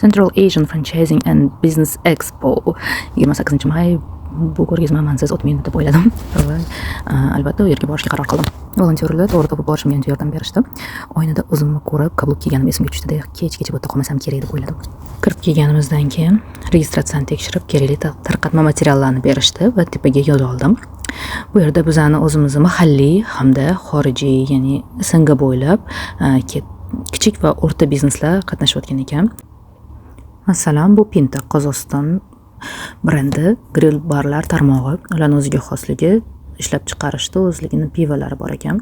Central Asian Franchising and Business Expo 28-may bu ko'rgazma mansiz o'tmaydi deb o'yladim va albatta u yerga borishga qaror qildim. Volontyorlar to'g'ri topib borishimga ancha yordam berishdi. Oynada o'zimni ko'rib, qabul qilganim esimga tushdi. Kechgacha bu yerda qolmasam kerak deb o'yladim. Kirib kelganimizdan keyin registratsiyani tekshirib, kerakli tarqatma materiallarni berishdi va tepaga yo'l oldim. Bu yerda bizani o'zimizni mahalliy hamda xorijiy, ya'ni SNG bo'ylab kichik va o'rta bizneslar qatnashayotgan ekan. Masalan, bu Pinta Qozog'iston brendi grill barlar tarmog'i. Ularning o'ziga xosligi, ishlab chiqarishda o'zligini pivolari bor ekan.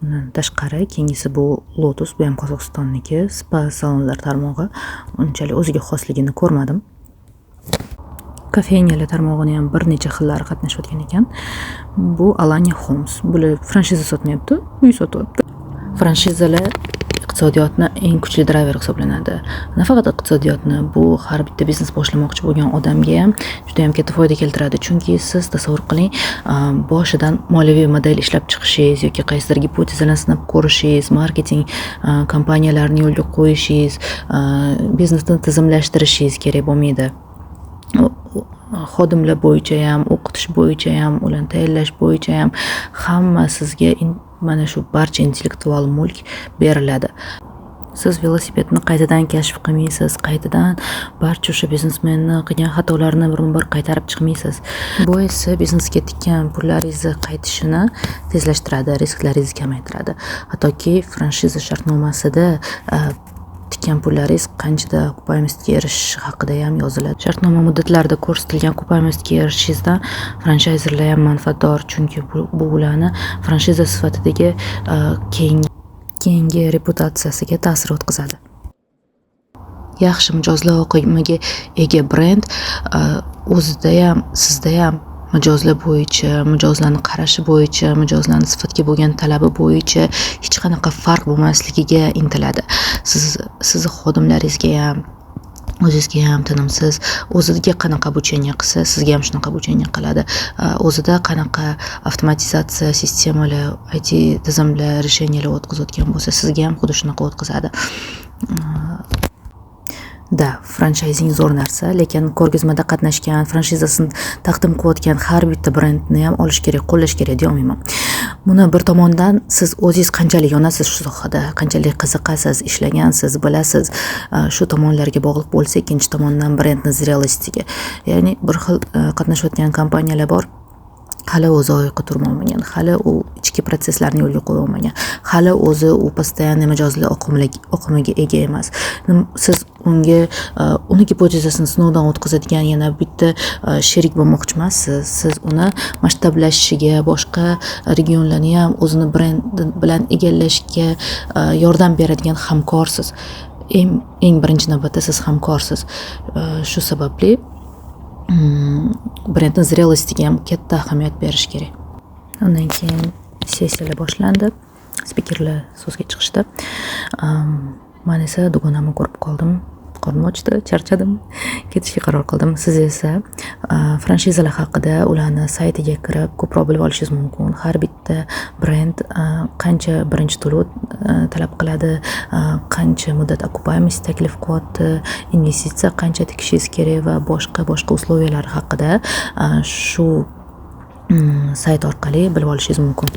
Bundan tashqari keyingisi bu Lotus, bu ham Qozog'istonniki spa salonlar tarmog'i. Unchalik o'ziga xosligini ko'rmadim. Kafeynyalar tarmog'ini ham bir necha xillari qatnashayotgan ekan. Bu Alanya Homes. Bular franshiza sotmayapti, uy sotyapti. Franshizalar iqtisodiyotni eng kuchli driver hisoblanadi. Nafaqat iqtisodiyotni, bu har bitta biznes boshlamoqchi bo'lgan odamga ham juda ham katta foyda keltiradi. Chunki siz tasavvur qiling, boshidan moliyaviy model ishlab chiqishingiz yoki qaysidir gipotezalarni sinab ko'rishingiz, marketing kompaniyalarini yo'lga qo'yishingiz, biznesni tizimlashtirishingiz kerak bo'lmaydi. Xodimlar bo'yicha ham, o'qitish bo'yicha ham, ularni tayyorlash bo'yicha ham hamma sizga mana shu barcha intellektual mulk beriladi. Siz velosipedni qaytadan kashf qilmaysiz, qaytadan barcha o'sha biznesmenni qilgan xatolarni bir qaytarib chiqmaysiz. Bu esa biznesga tikkan pullaringizni qaytishini tezlashtiradi, risklaringizni kamaytiradi. Hattoki franshiza shartnomasida tikkan pullaringiz qanchada okupayemistga erishish haqida ham yoziladi. Shartnoma muddatlarida ko'rsatilgan okupayemistga erishishingizdan franshayzerlar ham manfaatdor, chunki bu ularni franshiza sifatidagi keyingi reputatsiyasiga ta'sir o'tkazadi. Yaxshi mijozlar oqimiga ega brend o'zida ham, sizda ham mijozlar bo'yicha, mijozlarni qarashi bo'yicha, mijozlarning sifatga bo'lgan talabi bo'yicha hech qanaqa farq bo'lmasligiga intiladi. Siz xodimlaringizga ham, o'zingizga ham tinimsiz, o'ziga qanaqa обучение qilsa, sizga ham shunaqa обучение qiladi. O'zida qanaqa avtomatizatsiya sistemalar, IT tizimlar, решениялар o'tkazayotgan bo'lsa, sizga ham xuddi shunaqa o'tkazadi. Franchising zo'r narsa, lekin ko'rgazmada qatnashgan, franshizasini taqdim qilayotgan har bitta brendni ham olish kerak, qo'llash kerak deya olmayman. Buni bir tomondan siz o'zingiz qanchalik yonasiz shu sohada, qanchalik qiziqasiz, ishlagansiz, bilasiz, shu tomonlarga bog'liq bo'lsa, ikkinchi tomondan brendni zrelostiga. Ya'ni bir xil qatnashayotgan kompaniyalar bor. Hali o'zi oyoqqa turib olmagan, hali u ichki proseslarni yo'lga qo'yib olmagan, hali o'zi u постоянный mijozlar oqimiga ega emas. Siz unga uni gipotezasini sinovdan o'tkazadigan yana bitta sherik bo'lmoqchi emassiz. Siz uni masshtablashishiga, boshqa regionlarni ham o'zini brend bilan egallashga yordam beradigan hamkorsiz. Eng birinchi navbatda siz hamkorsiz. Shu sababli brendning zrelostiga ham katta ahamiyat berish kerak. Undan keyin sessiyalar boshlandi. Spikerlar so'zga chiqishdi. Men esa dugonamni ko'rib qoldim. Qornim ochdi, charchadim. Ketishga qaror qildim. Siz esa franshizalar haqida ularning saytiga kirib ko'proq bilib olishingiz mumkin. Har bitta brend qancha birinchi to'lov talab qiladi, qancha muddat okupayemiz taklif qilyapti, investitsiya qancha tikishingiz kerak va boshqa usloviyalar haqida shu sayt orqali bilib olishingiz mumkin.